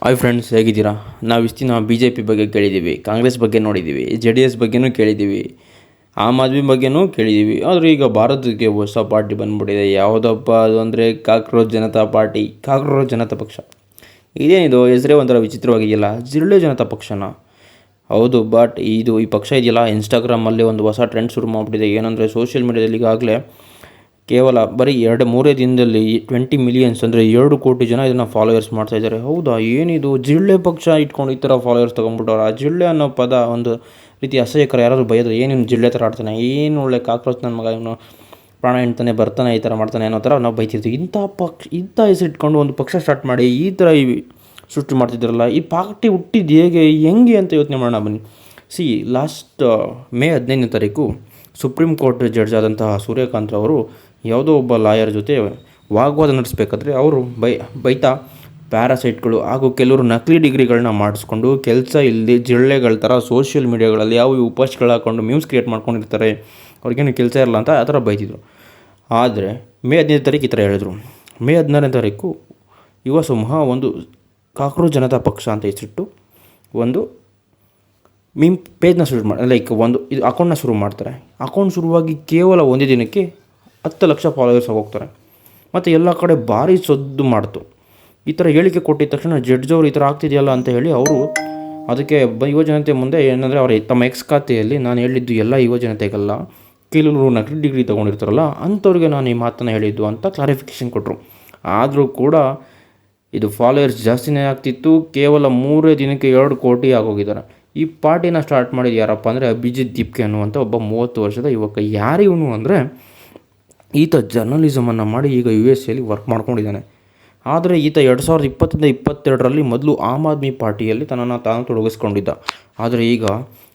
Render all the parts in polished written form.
Hi friends, ಹೇಗಿದ್ದೀರಾ? ನಾವು ಇಷ್ಟು ದಿನ BJP ಬಗ್ಗೆ ಕೇಳಿದ್ದೀವಿ, ಕಾಂಗ್ರೆಸ್ ಬಗ್ಗೆ ನೋಡಿದ್ದೀವಿ, JDS ಬಗ್ಗೆನೂ ಕೇಳಿದ್ದೀವಿ, ಆಮ್ ಆದ್ಮಿ ಬಗ್ಗೆನೂ ಕೇಳಿದ್ದೀವಿ. ಆದರೆ ಈಗ ಭಾರತಕ್ಕೆ ಹೊಸ ಪಾರ್ಟಿ ಬಂದ್ಬಿಟ್ಟಿದೆ. ಯಾವುದಪ್ಪ ಅದು ಅಂದರೆ cockroach Janata party, cockroach Janata ಪಕ್ಷ. ಇದೇನಿದು ಹೆಸರೇ ಒಂಥರ ವಿಚಿತ್ರವಾಗಿದೆಯಲ್ಲ, ಜಿರಳೆ ಜನತಾ ಪಕ್ಷನ? ಹೌದು, ಬಟ್ ಈ ಪಕ್ಷ ಇದೆಯಲ್ಲ, ಇನ್ಸ್ಟಾಗ್ರಾಮಲ್ಲಿ ಒಂದು ಹೊಸ ಟ್ರೆಂಡ್ ಶುರು ಮಾಡಿಬಿಟ್ಟಿದೆ. ಏನಂದರೆ ಸೋಷಿಯಲ್ ಮೀಡಿಯಾದಲ್ಲಿ ಈಗಾಗಲೇ ಕೇವಲ ಬರೀ 2-3 ದಿನದಲ್ಲಿ 20 ಮಿಲಿಯನ್ಸ್ ಅಂದರೆ 2 ಕೋಟಿ ಜನ ಇದನ್ನು ಫಾಲೋವರ್ಸ್ ಮಾಡ್ತಾಯಿದ್ದಾರೆ. ಹೌದಾ, ಏನಿದು ಜಿರಳೆ ಪಕ್ಷ ಇಟ್ಕೊಂಡು ಈ ಥರ ಫಾಲೋವರ್ಸ್ ತೊಗೊಂಡ್ಬಿಟ್ಟವ್ರು? ಆ ಜಿರಳೆ ಅನ್ನೋ ಪದ ಒಂದು ರೀತಿ ಅಸಹ್ಯಕರ. ಯಾರಾದರೂ ಬೈದ್ರೆ ಏನು ಜಿರಳೆ ಥರ ಆಡ್ತಾನೆ, ಏನು ಒಳ್ಳೆ ಕಾಕ್ರೋಚ್ ನನ್ನ ಮಗ, ಇವನು ಪ್ರಾಣ ಹಿಂಡ್ತಾನೆ, ಬರ್ತಾನೆ, ಈ ಥರ ಮಾಡ್ತಾನೆ ಅನ್ನೋ ಥರ ನಾವು ಬೈತಿರ್ತೀವಿ. ಇಂಥ ಹೆಸರು ಇಟ್ಕೊಂಡು ಒಂದು ಪಕ್ಷ ಸ್ಟಾರ್ಟ್ ಮಾಡಿ ಈ ಥರ ಸೃಷ್ಟಿ ಮಾಡ್ತಿದ್ರಲ್ಲ, ಈ ಪಾರ್ಟಿ ಹುಟ್ಟಿದ್ದು ಹೆಂಗೆ ಅಂತ ಯೋಚನೆ ಮಾಡೋಣ ಬನ್ನಿ. ಲಾಸ್ಟ್ ಮೇ 15ನೇ ತಾರೀಕು ಸುಪ್ರೀಂ ಕೋರ್ಟ್ ಜಡ್ಜ್ ಆದಂತಹ ಸೂರ್ಯಕಾಂತ್ ಅವರು ಯಾವುದೋ ಒಬ್ಬ ಲಾಯರ್ ಜೊತೆ ವಾಗ್ವಾದ ನಡೆಸಬೇಕಾದ್ರೆ ಅವರು ಬೈತಾ ಪ್ಯಾರಾಸೈಟ್ಗಳು ಹಾಗೂ ಕೆಲವರು ನಕಲಿ ಡಿಗ್ರಿಗಳನ್ನ ಮಾಡಿಸ್ಕೊಂಡು ಕೆಲಸ ಇಲ್ಲದೆ ಜಿರಳೆಗಳ ಥರ ಸೋಷಿಯಲ್ ಮೀಡಿಯಾಗಳಲ್ಲಿ ಯಾವ ಉಪೋಸ್ಟ್ಗಳು ಹಾಕ್ಕೊಂಡು ಮ್ಯೂಸ್ ಕ್ರಿಯೇಟ್ ಮಾಡ್ಕೊಂಡಿರ್ತಾರೆ, ಅವ್ರಿಗೇನು ಕೆಲಸ ಇರಲ್ಲ ಅಂತ ಆ ಥರ ಬೈತಿದ್ರು. ಆದರೆ ಮೇ 15ನೇ ತಾರೀಕು ಈ ಥರ ಹೇಳಿದ್ರು. ಮೇ 16ನೇ ತಾರೀಕು ಯುವ ಸಮೂಹ ಒಂದು ಕಾಕ್ರೋಚ್ ಜನತಾ ಪಕ್ಷ ಅಂತ ಹೆಸರಿಟ್ಟು ಒಂದು ಪೇಜ್ನ ಶುರು ಮಾಡಿ ಒಂದು ಅಕೌಂಟ್ನ ಶುರು ಮಾಡ್ತಾರೆ. ಅಕೌಂಟ್ ಶುರುವಾಗಿ ಕೇವಲ ಒಂದೇ ದಿನಕ್ಕೆ 10 ಲಕ್ಷ ಫಾಲೋವರ್ಸ್ ಹೋಗ್ತಾರೆ. ಮತ್ತು ಎಲ್ಲ ಕಡೆ ಭಾರಿ ಸದ್ದು ಮಾಡ್ತು. ಈ ಥರ ಹೇಳಿಕೆ ಕೊಟ್ಟಿದ ತಕ್ಷಣ ಜಡ್ಜ್ ಅವರು ಈ ಥರ ಆಗ್ತಿದೆಯಲ್ಲ ಅಂತ ಹೇಳಿ ಅವರು ಅದಕ್ಕೆ ಯುವಜನತೆ ಮುಂದೆ ಏನಂದರೆ ಅವರು ತಮ್ಮ ಎಕ್ಸ್ ಖಾತೆಯಲ್ಲಿ ನಾನು ಹೇಳಿದ್ದು ಎಲ್ಲ ಯುವಜನತೆಗಲ್ಲ, ಕೆಲವರು ನಕಲಿ ಡಿಗ್ರಿ ತೊಗೊಂಡಿರ್ತಾರಲ್ಲ ಅಂಥವ್ರಿಗೆ ನಾನು ಈ ಮಾತನ್ನು ಹೇಳಿದ್ದು ಅಂತ ಕ್ಲಾರಿಫಿಕೇಷನ್ ಕೊಟ್ಟರು. ಆದರೂ ಕೂಡ ಇದು ಫಾಲೋವರ್ಸ್ ಜಾಸ್ತಿನೇ ಆಗ್ತಿತ್ತು. ಕೇವಲ 3 ದಿನಕ್ಕೆ 2 ಕೋಟಿ ಆಗೋಗಿದ್ದಾರೆ. ಈ ಪಾರ್ಟಿನ ಸ್ಟಾರ್ಟ್ ಮಾಡಿದ್ದು ಯಾರಪ್ಪ ಅಂದರೆ ಅಭಿಜಿತ್ ದೀಪ್ಕೆ ಅನ್ನುವಂಥ ಒಬ್ಬ 30 ವರ್ಷದ ಯುವಕ. ಯಾರಿವನು ಅಂದರೆ ಈತ ಜರ್ನಲಿಸಮನ್ನು ಮಾಡಿ ಈಗ USA ವರ್ಕ್ ಮಾಡ್ಕೊಂಡಿದ್ದಾನೆ. ಆದರೆ ಈತ 2020-22ರಲ್ಲಿ ಮೊದಲು ಆಮ್ ಆದ್ಮಿ ಪಾರ್ಟಿಯಲ್ಲಿ ತನ್ನನ್ನು ತಾನು ತೊಡಗಿಸ್ಕೊಂಡಿದ್ದ. ಆದರೆ ಈಗ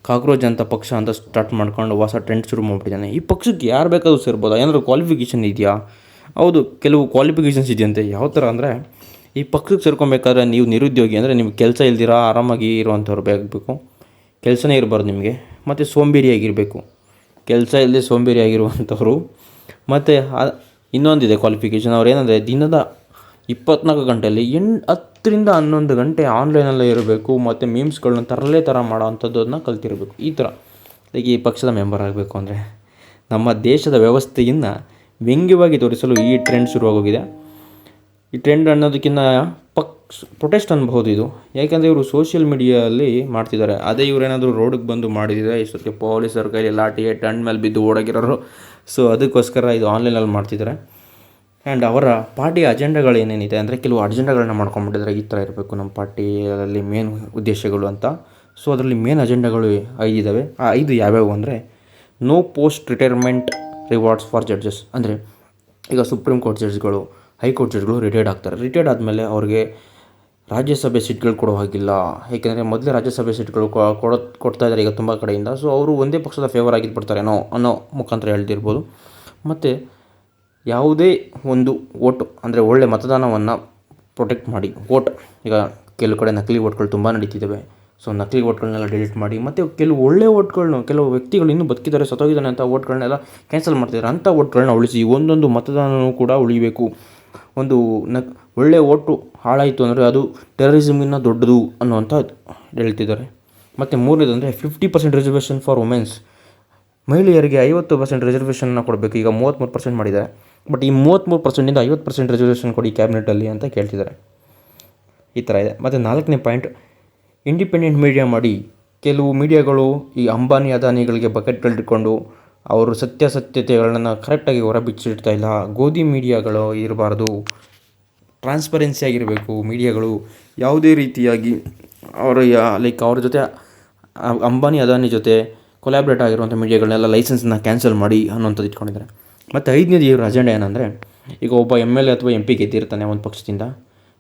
ಕಾಕ್ರೋಚ್ ಜನತಾ ಪಕ್ಷ ಅಂತ ಸ್ಟಾರ್ಟ್ ಮಾಡ್ಕೊಂಡು ಹೊಸ ಟ್ರೆಂಡ್ ಶುರು ಮಾಡಿಬಿಟ್ಟಿದ್ದಾನೆ. ಈ ಪಕ್ಷಕ್ಕೆ ಯಾರು ಬೇಕಾದರೂ ಸೇರ್ಬೋದಾ? ಏನಾದರೂ ಕ್ವಾಲಿಫಿಕೇಷನ್ ಇದೆಯಾ? ಹೌದು, ಕೆಲವು ಕ್ವಾಲಿಫಿಕೇಷನ್ಸ್ ಇದೆಯಂತೆ. ಯಾವ ಥರ ಅಂದರೆ ಈ ಪಕ್ಷಕ್ಕೆ ಸೇರ್ಕೊಬೇಕಾದ್ರೆ ನೀವು ನಿರುದ್ಯೋಗಿ ಅಂದರೆ ನಿಮ್ಗೆ ಕೆಲಸ ಇಲ್ದಿರ ಆರಾಮಾಗಿ ಇರುವಂಥವ್ರು ಬೇಕು, ಕೆಲಸನೇ ಇರಬಾರ್ದು ನಿಮಗೆ, ಮತ್ತು ಸೋಂಬೇರಿಯಾಗಿರಬೇಕು, ಕೆಲಸ ಇಲ್ಲದೆ ಸೋಂಬೇರಿಯಾಗಿರುವಂಥವ್ರು. ಮತ್ತು ಇನ್ನೊಂದಿದೆ ಕ್ವಾಲಿಫಿಕೇಷನ್, ಅವ್ರು ಏನಂದರೆ ದಿನದ 24 ಗಂಟೆಯಲ್ಲಿ 10ರಿಂದ 11 ಗಂಟೆ ಆನ್ಲೈನಲ್ಲೇ ಇರಬೇಕು, ಮತ್ತು ಮೀಮ್ಸ್ಗಳನ್ನ ಥರ ಮಾಡೋ ಅಂಥದ್ದನ್ನು ಕಲ್ತಿರಬೇಕು. ಈ ಥರ ಈ ಪಕ್ಷದ ಮೆಂಬರ್ ಆಗಬೇಕು ಅಂದರೆ ನಮ್ಮ ದೇಶದ ವ್ಯವಸ್ಥೆಯನ್ನು ವ್ಯಂಗ್ಯವಾಗಿ ತೋರಿಸಲು ಈ ಟ್ರೆಂಡ್ ಶುರುವಾಗೋಗಿದೆ. ಈ ಟ್ರೆಂಡ್ ಅನ್ನೋದಕ್ಕಿಂತ ಪ್ರೊಟೆಸ್ಟ್ ಅನ್ಬಹುದು ಇದು. ಯಾಕೆಂದರೆ ಇವರು ಸೋಷಿಯಲ್ ಮೀಡಿಯಾದಲ್ಲಿ ಮಾಡ್ತಿದ್ದಾರೆ. ಅದೇ ಇವರೇನಾದರೂ ರೋಡಿಗೆ ಬಂದು ಮಾಡಿದರೆ ಇಷ್ಟೊತ್ತಿಗೆ ಪೊಲೀಸರ ಕೈಲಿ ಲಾಠಿ ಟಂಡ್ ಮೇಲೆ ಬಿದ್ದು ಓಡಾಗಿರೋರು. ಸೊ ಅದಕ್ಕೋಸ್ಕರ ಇದು ಆನ್ಲೈನಲ್ಲಿ ಮಾಡ್ತಿದ್ದಾರೆ. ಆ್ಯಂಡ್ ಅವರ ಪಾರ್ಟಿ ಅಜೆಂಡಾಗಳು ಏನೇನಿದೆ ಅಂದರೆ ಕೆಲವು ಅಜೆಂಡಾಗಳನ್ನ ಮಾಡ್ಕೊಂಡ್ಬಿಟ್ಟಿದ್ದಾರೆ. ಈ ಥರ ಇರಬೇಕು ನಮ್ಮ ಪಾರ್ಟಿಯಲ್ಲಿ ಮೇನ್ ಉದ್ದೇಶಗಳು ಅಂತ. ಸೊ ಅದರಲ್ಲಿ ಮೇನ್ ಅಜೆಂಡಾಗಳು 5 ಇದ್ದಾವೆ. ಆ 5 ಯಾವ್ಯಾವು ಅಂದರೆ no post retirement rewards for judges. ಅಂದರೆ ಈಗ ಸುಪ್ರೀಂ ಕೋರ್ಟ್ ಜಡ್ಜ್ಗಳು, ಹೈಕೋರ್ಟ್ ಜಡ್ಜ್ಗಳು ರಿಟೈರ್ಡ್ ಆಗ್ತಾರೆ. ರಿಟೈರ್ಡ್ ಆದಮೇಲೆ ಅವ್ರಿಗೆ ರಾಜ್ಯಸಭೆ ಸೀಟ್ಗಳು ಕೊಡೋ ಹಾಗಿಲ್ಲ. ಏಕೆಂದರೆ ಮೊದಲೇ ರಾಜ್ಯಸಭೆ ಸೀಟ್ಗಳು ಕೊಡ್ತಾ ಇದ್ದಾರೆ ಈಗ ತುಂಬ ಕಡೆಯಿಂದ. ಸೊ ಅವರು ಒಂದೇ ಪಕ್ಷದ ಫೇವರ್ ಆಗಿದ್ಬಿಡ್ತಾರೇನೋ ಅನ್ನೋ ಮುಖಾಂತರ ಹೇಳ್ತಿರ್ಬೋದು. ಮತ್ತು ಯಾವುದೇ ಒಂದು ಓಟು ಅಂದರೆ ಒಳ್ಳೆ ಮತದಾನವನ್ನು ಪ್ರೊಟೆಕ್ಟ್ ಮಾಡಿ ಈಗ ಕೆಲವು ಕಡೆ ನಕಲಿ ಓಟ್ಗಳು ತುಂಬ ನಡೀತಿದ್ದಾವೆ. ಸೊ ನಕಲಿ ಓಟ್ಗಳನ್ನೆಲ್ಲ ಡಿಲೀಟ್ ಮಾಡಿ, ಮತ್ತು ಕೆಲವು ಒಳ್ಳೆ ಓಟ್ಗಳನ್ನ, ಕೆಲವು ವ್ಯಕ್ತಿಗಳು ಇನ್ನೂ ಬದುಕಿದ್ದಾರೆ, ಸತ್ತೋಗಿದ್ದಾನೆ ಅಂತ ಓಟ್ಗಳನ್ನೆಲ್ಲ ಕ್ಯಾನ್ಸಲ್ ಮಾಡ್ತಿದ್ದಾರೆ. ಅಂಥ ಓಟ್ಗಳನ್ನ ಉಳಿಸಿ ಒಂದೊಂದು ಮತದಾನವೂ ಕೂಡ ಉಳಿಬೇಕು. ಒಂದು ಒಳ್ಳೆಯ ಓಟು ಹಾಳಾಯಿತು ಅಂದರೆ ಅದು ಟೆರರಿಸಮ್ಗಿನ್ನ ದೊಡ್ಡದು ಅನ್ನುವಂಥ ಹೇಳ್ತಿದ್ದಾರೆ. ಮತ್ತು 3ನೇದಂದರೆ 50% ರಿಸರ್ವೇಷನ್ ಫಾರ್ ವುಮೆನ್ಸ್. ಮಹಿಳೆಯರಿಗೆ 50% ರಿಸರ್ವೇಷನ್ನ ಕೊಡಬೇಕು. ಈಗ 33% ಮಾಡಿದ್ದಾರೆ. ಬಟ್ ಈ 33%ಇಂದ 50% ರಿಸರ್ವೇಷನ್ ಕೊಡಿ ಕ್ಯಾಬಿನೆಟಲ್ಲಿ ಅಂತ ಕೇಳ್ತಿದ್ದಾರೆ. ಈ ಥರ ಇದೆ. ಮತ್ತು 4ನೇ ಪಾಯಿಂಟ್, ಇಂಡಿಪೆಂಡೆಂಟ್ ಮೀಡಿಯಾ ಮಾಡಿ. ಕೆಲವು ಮೀಡಿಯಾಗಳು ಈ ಅಂಬಾನಿ ಅದಾನಿಗಳಿಗೆ ಬಕೆಟ್ಗಳಿಟ್ಕೊಂಡು ಅವರು ಸತ್ಯಾಸತ್ಯತೆಗಳನ್ನು ಕರೆಕ್ಟಾಗಿ ಹೊರಬಿಚ್ಚಿಡ್ತಾ ಇಲ್ಲ. ಗೋಧಿ ಮೀಡಿಯಾಗಳು ಇರಬಾರ್ದು, ಟ್ರಾನ್ಸ್ಪರೆನ್ಸಿ ಆಗಿರಬೇಕು ಮೀಡಿಯಾಗಳು. ಯಾವುದೇ ರೀತಿಯಾಗಿ ಅವರು ಅವ್ರ ಜೊತೆ ಅಂಬಾನಿ ಅದಾನಿ ಜೊತೆ ಕೊಲ್ಯಾಬ್ರೇಟ್ ಆಗಿರುವಂಥ ಮೀಡಿಯಾಗಳನ್ನೆಲ್ಲ ಲೈಸೆನ್ಸನ್ನ ಕ್ಯಾನ್ಸಲ್ ಮಾಡಿ ಅನ್ನೋಂಥದ್ದು ಇಟ್ಕೊಂಡಿದ್ದಾರೆ. ಮತ್ತು 5ನೇದು ಇವ್ರ ಅಜೆಂಡಾ ಏನಂದರೆ, ಈಗ ಒಬ್ಬ MLA ಅಥವಾ MP ಗೆದ್ದಿರ್ತಾನೆ ಒಂದು ಪಕ್ಷದಿಂದ,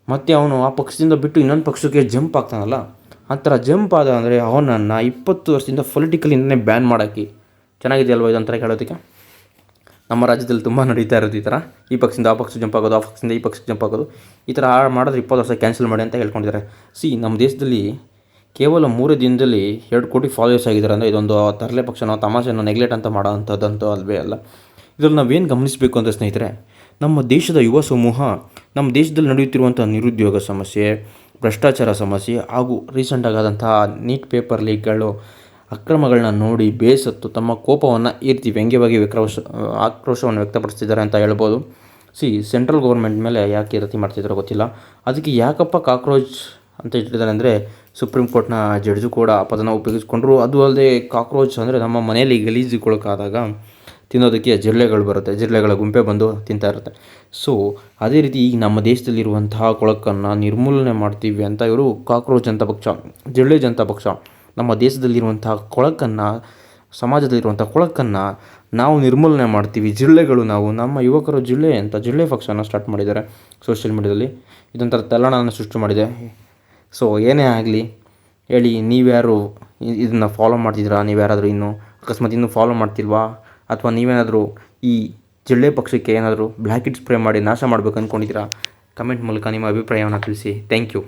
ಮತ್ತು ಅವನು ಆ ಪಕ್ಷದಿಂದ ಬಿಟ್ಟು ಇನ್ನೊಂದು ಪಕ್ಷಕ್ಕೆ ಜಂಪ್ ಆಗ್ತಾನಲ್ಲ, ಆ ಥರ ಜಂಪ್ ಆದ ಅಂದರೆ ಅವನನ್ನು 20 ವರ್ಷದಿಂದ ಪೊಲಿಟಿಕಲಿಂದನೇ ಬ್ಯಾನ್ ಮಾಡೋಕ್ಕೆ. ಚೆನ್ನಾಗಿದೆಯಲ್ವ ಇದೊಂಥರ ಕೇಳೋದಕ್ಕೆ? ನಮ್ಮ ರಾಜ್ಯದಲ್ಲಿ ತುಂಬ ನಡೀತಾ ಇರೋದು ಈ ಥರ. ಈ ಪಕ್ಷದಿಂದ ಆ ಪಕ್ಷಕ್ಕೆ ಜಂಪ್ ಆಗೋದು, ಆ ಪಕ್ಷದಿಂದ ಈ ಪಕ್ಷಕ್ಕೆ ಜಂಪ್ ಆಗೋದು. ಈ ಥರ ಮಾಡಿದ್ರೆ 20 ವರ್ಷ ಕ್ಯಾನ್ಸಲ್ ಮಾಡಿ ಅಂತ ಹೇಳ್ಕೊಂಡಿದ್ದಾರೆ. ನಮ್ಮ ದೇಶದಲ್ಲಿ ಕೇವಲ 3 ದಿನದಲ್ಲಿ 2 ಕೋಟಿ ಫಾಲೋವರ್ಸ್ ಆಗಿದ್ದಾರೆ ಅಂದರೆ ಇದೊಂದು ತರಲೆ ಪಕ್ಷನೋ ತಮಾಷೆನೋ ನೆಗ್ಲೆಕ್ಟ್ ಅಂತ ಮಾಡೋ ಅಂಥದ್ದಂತೂ ಅಲ್ವೇ ಅಲ್ಲ. ಇದರಲ್ಲಿ ನಾವೇನು ಗಮನಿಸಬೇಕು ಅಂತ ಸ್ನೇಹಿತರೆ, ನಮ್ಮ ದೇಶದ ಯುವ ಸಮೂಹ ನಮ್ಮ ದೇಶದಲ್ಲಿ ನಡೆಯುತ್ತಿರುವಂಥ ನಿರುದ್ಯೋಗ ಸಮಸ್ಯೆ ಭ್ರಷ್ಟಾಚಾರ ಸಮಸ್ಯೆ ಹಾಗೂ ರೀಸೆಂಟಾಗಾದಂತಹ ನೀಟ್ ಪೇಪರ್ ಲೀಕ್ಗಳು ಅಕ್ರಮಗಳನ್ನ ನೋಡಿ ಬೇಸತ್ತು ತಮ್ಮ ಕೋಪವನ್ನು ಈ ರೀತಿ ವ್ಯಂಗ್ಯವಾಗಿ ಆಕ್ರೋಶವನ್ನು ವ್ಯಕ್ತಪಡಿಸ್ತಿದ್ದಾರೆ ಅಂತ ಹೇಳ್ಬೋದು. ಸೆಂಟ್ರಲ್ ಗೌರ್ಮೆಂಟ್ ಮೇಲೆ ಯಾಕೆ ಈ ರೀತಿ ಮಾಡ್ತಿದ್ದಾರೋ ಗೊತ್ತಿಲ್ಲ. ಅದಕ್ಕೆ ಯಾಕಪ್ಪ ಕಾಕ್ರೋಚ್ ಅಂತ ಇಟ್ಟಿದ್ದಾರೆ ಅಂದರೆ, ಸುಪ್ರೀಂ ಕೋರ್ಟ್ನ ಜಡ್ಜು ಕೂಡ ಆ ಪದನ ಉಪಯೋಗಿಸ್ಕೊಂಡ್ರು. ಅದು ಅಲ್ಲದೆ ಕಾಕ್ರೋಚ್ ಅಂದರೆ ನಮ್ಮ ಮನೆಯಲ್ಲಿ ಗಲೀಜುಗೊಳಕಾದಾಗ ತಿನ್ನೋದಕ್ಕೆ ಜಿರಳೆಗಳು ಬರುತ್ತೆ, ಜಿರಳೆಗಳ ಗುಂಪೆ ಬಂದು ತಿಂತಾ ಇರುತ್ತೆ. ಅದೇ ರೀತಿ ಈಗ ನಮ್ಮ ದೇಶದಲ್ಲಿರುವಂತಹ ಕೊಳಕನ್ನು ನಿರ್ಮೂಲನೆ ಮಾಡ್ತೀವಿ ಅಂತ ಇವರು ಕಾಕ್ರೋಚ್ ಜನತಾ ಪಕ್ಷ, ಜಿರಳೆ ಜನತಾ ಪಕ್ಷ ನಮ್ಮ ದೇಶದಲ್ಲಿರುವಂತಹ ಕೊಳಕನ್ನು, ಸಮಾಜದಲ್ಲಿರುವಂಥ ಕೊಳಕನ್ನು ನಾವು ನಿರ್ಮೂಲನೆ ಮಾಡ್ತೀವಿ, ಜಿರಳೆಗಳು ನಾವು, ನಮ್ಮ ಯುವಕರು ಜಿರಳೆ ಪಕ್ಷನ ಸ್ಟಾರ್ಟ್ ಮಾಡಿದ್ದಾರೆ ಸೋಷಿಯಲ್ ಮೀಡಿಯಾದಲ್ಲಿ. ಇದೊಂಥರ ತಲ್ಲಣನ ಸೃಷ್ಟಿ ಮಾಡಿದೆ. ಏನೇ ಆಗಲಿ ಹೇಳಿ, ನೀವ್ಯಾರು ಇದನ್ನು ಫಾಲೋ ಮಾಡ್ತಿದ್ದೀರಾ? ನೀವ್ಯಾರಾದರೂ ಅಕಸ್ಮಾತ್ ಇನ್ನೂ ಫಾಲೋ ಮಾಡ್ತಿಲ್ವಾ? ಅಥವಾ ನೀವೇನಾದರೂ ಈ ಜಿರಳೆ ಪಕ್ಷಕ್ಕೆ ಏನಾದರೂ ಬ್ಲ್ಯಾಕ್ ಇಟ್ ಸ್ಪ್ರೇ ಮಾಡಿ ನಾಶ ಮಾಡಬೇಕು ಅಂದ್ಕೊಂಡಿದ್ದೀರಾ? ಕಮೆಂಟ್ ಮೂಲಕ ನಿಮ್ಮ ಅಭಿಪ್ರಾಯವನ್ನು ತಿಳಿಸಿ. Thank you.